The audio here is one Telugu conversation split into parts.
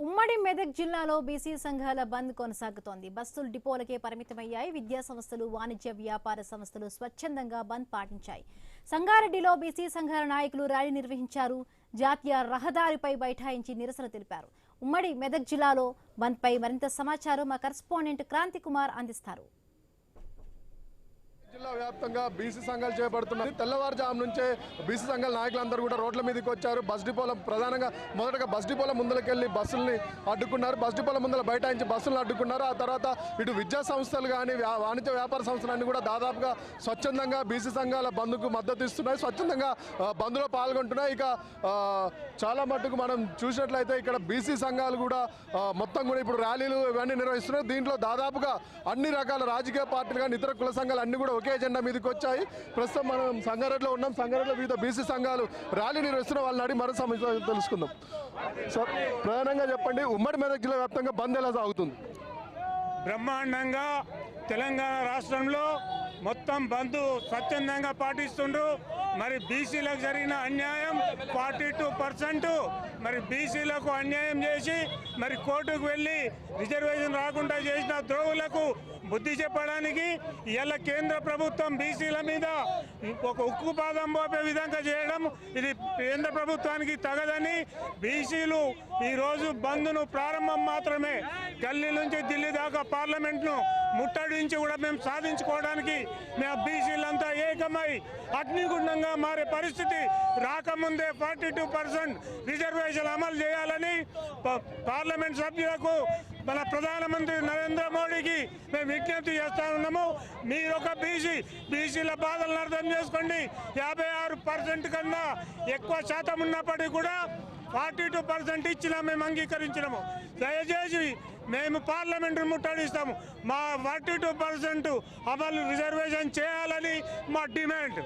ఉమ్మడి మెదక్ జిల్లాలో బీసీ సంఘాల బంద్ కొనసాగుతోంది. బస్సులు డిపోలకే పరిమితమయ్యాయి. విద్యా సంస్థలు, వాణిజ్య వ్యాపార సంస్థలు స్వచ్ఛందంగా బంద్ పాటించాయి. సంగారెడ్డిలో బీసీ సంఘాల నాయకులు ర్యాలీ నిర్వహించారు. జాతీయ రహదారిపై బైఠాయించి నిరసన తెలిపారు. ఉమ్మడి మెదక్ జిల్లాలో బంద్పై మరింత సమాచారం మా కరెస్పాండెంట్ క్రాంతి కుమార్ అందిస్తారు. జిల్లా వ్యాప్తంగా బీసీ సంఘాలు చేపడుతున్నారు. తెల్లవారుజాము నుంచే బీసీ సంఘాల నాయకులందరూ కూడా రోడ్ల మీదకి వచ్చారు. బస్ డిపోల ప్రధానంగా మొదటగా బస్ డిపోల ముందరకెళ్లి బస్సుల్ని అడ్డుకున్నారు. బస్ డిపోల ముందర బైఠాయించి బస్సులను అడ్డుకున్నారు. ఆ తర్వాత ఇటు విద్యా సంస్థలు కానీ వాణిజ్య వ్యాపార సంస్థలన్నీ కూడా దాదాపుగా స్వచ్ఛందంగా బీసీ సంఘాల బంద్కు మద్దతు ఇస్తున్నాయి. స్వచ్ఛందంగా బంద్లో పాల్గొంటున్నాయి. ఇక చాలా మట్టుకు మనం చూసినట్లయితే ఇక్కడ బీసీ సంఘాలు కూడా మొత్తం కూడా ఇప్పుడు ర్యాలీలు ఇవన్నీ నిర్వహిస్తున్నాయి. దీంట్లో దాదాపుగా అన్ని రకాల రాజకీయ పార్టీలు కానీ ఇతర కుల సంఘాలు అన్ని కూడా ఒకే ఎజెండా మీదకి వచ్చాయి. ప్రస్తుతం మనం సంగారెడ్డిలో ఉన్నాం. సంగారెడ్డిలో వివిధ బీసీ సంఘాలు ర్యాలీ నిర్వహిస్తున్న వాళ్ళని అడిగి మరో సమస్య తెలుసుకుందాం. సార్, ప్రధానంగా చెప్పండి, ఉమ్మడి మెదక్ జిల్లా వ్యాప్తంగా బంద్ ఎలా సాగుతుంది? బ్రహ్మాండంగా తెలంగాణ రాష్ట్రంలో మొత్తం బంద్ స్వచ్ఛందంగా పాటిస్తుండ్రు. మరి బీసీలకు జరిగిన అన్యాయం 42%, మరి బీసీలకు అన్యాయం చేసి మరి కోర్టుకు వెళ్ళి రిజర్వేషన్ రాకుండా చేసిన ద్రోహులకు బుద్ధి చెప్పడానికి ఇవాళ కేంద్ర ప్రభుత్వం బీసీల మీద ఒక ఉక్కు పాదం మోపే విధంగా చేయడం ఇది కేంద్ర ప్రభుత్వానికి తగదని బీసీలు ఈరోజు బంద్ను ప్రారంభం మాత్రమే. గల్లీ నుంచి ఢిల్లీ దాకా పార్లమెంట్ను ముట్టడించి కూడా మేము సాధించుకోవడానికి మేము బీసీలంతా ఏకమై అగ్నిగుండంగా మారే పరిస్థితి రాకముందే 42% రిజర్వేషన్ అమలు చేయాలని పార్లమెంట్ సభ్యులకు మన ప్రధానమంత్రి నరేంద్ర మోడీకి మేము విజ్ఞప్తి చేస్తా ఉన్నాము. మీరు ఒక బీసీల బాధలను అర్థం చేసుకోండి. 56% కన్నా ఎక్కువ శాతం ఉన్నప్పటికీ కూడా 42% ఇచ్చినా మేము అంగీకరించినాము. దయచేసి మేము పార్లమెంట్ ముట్టడిస్తాము. మా 42% అమలు రిజర్వేషన్ చేయాలని మా డిమాండ్.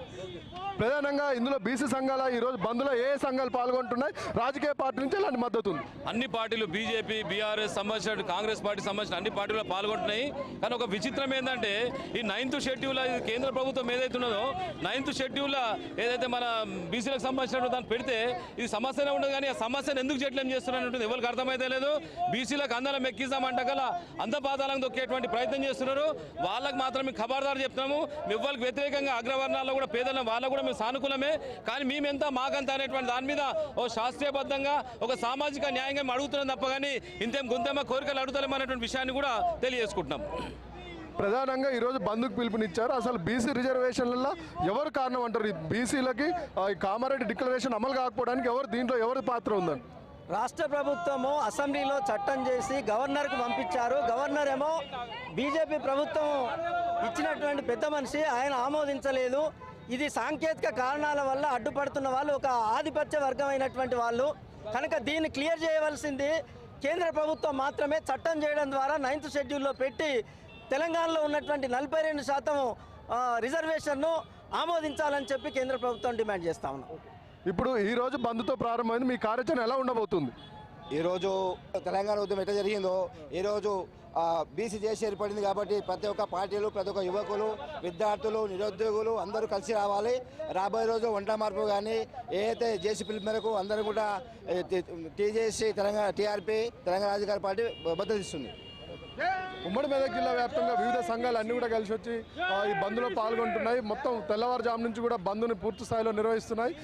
ప్రధానంగా ఇందులో బీసీ సంఘాల ఈరోజు బంద్లో ఏ సంఘాలు పాల్గొంటున్నాయి? రాజకీయ పార్టీ నుంచి ఎలాంటి మద్దతు ఉంది? అన్ని పార్టీలు బీజేపీ, బీఆర్ఎస్ సంబంధించిన కాంగ్రెస్ పార్టీ సంబంధించిన అన్ని పార్టీలు పాల్గొంటున్నాయి. కానీ ఒక విచిత్రం ఏంటంటే ఈ 9th షెడ్యూల్ కేంద్ర ప్రభుత్వం ఏదైతే ఉన్నదో 9th షెడ్యూల్ ఏదైతే మన బీసీలకు సంబంధించిన దాన్ని పెడితే ఇది సమస్యనే ఉండదు. కానీ ఆ సమస్యను ఎందుకు జట్లం చేస్తున్నారని ఎవరికి అర్థమైతే లేదు. బీసీలకు అందరం ఎక్కిస్తామంట గల అంధపాదాలను దొక్కేటువంటి ప్రయత్నం చేస్తున్నారు. వాళ్ళకి మాత్రం ఖబర్దారు చెప్తున్నాము. ఎవరికి వ్యతిరేకంగా అగ్రవర్ణాల్లో కూడా పేదల వాళ్ళకు కూడా మేము సానుకూలమే. కానీ మేమెంత మాకంత అనేటువంటి దాని మీద ఓ శాస్త్రీయబద్ధంగా ఒక సామాజిక న్యాయంగా మేము అడుగుతున్నాం తప్ప కానీ ఇంతేం గుంతేమో కోరికలు అడుగుతలేమనేటువంటి విషయాన్ని కూడా తెలియజేసుకుంటున్నాం. ప్రధానంగా ఈరోజు బంద్కు పిలుపునిచ్చారు. అసలు బీసీ రిజర్వేషన్లలో ఎవరు కారణం అంటారు? ఈ బీసీలకి కామారెడ్డి డిక్లరేషన్ అమలు కాకపోవడానికి దీంట్లో ఎవరి పాత్ర ఉందని? రాష్ట్ర ప్రభుత్వము అసెంబ్లీలో చట్టం చేసి గవర్నర్కు పంపించారు. గవర్నర్ ఏమో బీజేపీ ప్రభుత్వం ఇచ్చినటువంటి పెద్ద మనిషి, ఆయన ఆమోదించలేదు. ఇది సాంకేతిక కారణాల వల్ల అడ్డుపడుతున్న వాళ్ళు ఒక ఆధిపత్య వర్గమైనటువంటి వాళ్ళు కనుక దీన్ని క్లియర్ చేయవలసింది కేంద్ర ప్రభుత్వం మాత్రమే. చట్టం చేయడం ద్వారా 9th షెడ్యూల్లో పెట్టి తెలంగాణలో ఉన్నటువంటి 42% రిజర్వేషన్ను ఆమోదించాలని చెప్పి కేంద్ర ప్రభుత్వం డిమాండ్ చేస్తా ఉన్నాం. ఇప్పుడు ఈరోజు బంద్తో ప్రారంభమైంది. మీ కార్యాచరణ ఎలా ఉండబోతుంది? ఈరోజు తెలంగాణ ఉద్యమం ఎట్లా జరిగిందో ఈరోజు బీసీ చేసి ఏర్పడింది కాబట్టి ప్రతి ఒక్క పార్టీలు, ప్రతి ఒక్క యువకులు, విద్యార్థులు, నిరుద్యోగులు అందరూ కలిసి రావాలి. రాబోయే రోజు వంట మార్పు కానీ ఏదైతే జేసీ పిలుపు మేరకు అందరూ కూడా టీజేసీ టీఆర్పీ తెలంగాణ అధికార పార్టీ మద్దతు ఇస్తుంది. ఉమ్మడి మెదక్ జిల్లా వ్యాప్తంగా వివిధ సంఘాలు అన్ని కూడా కలిసి వచ్చి ఈ బంద్లో పాల్గొంటున్నాయి. మొత్తం తెల్లవారుజాము నుంచి కూడా బంద్ని పూర్తి స్థాయిలో నిర్వహిస్తున్నాయి.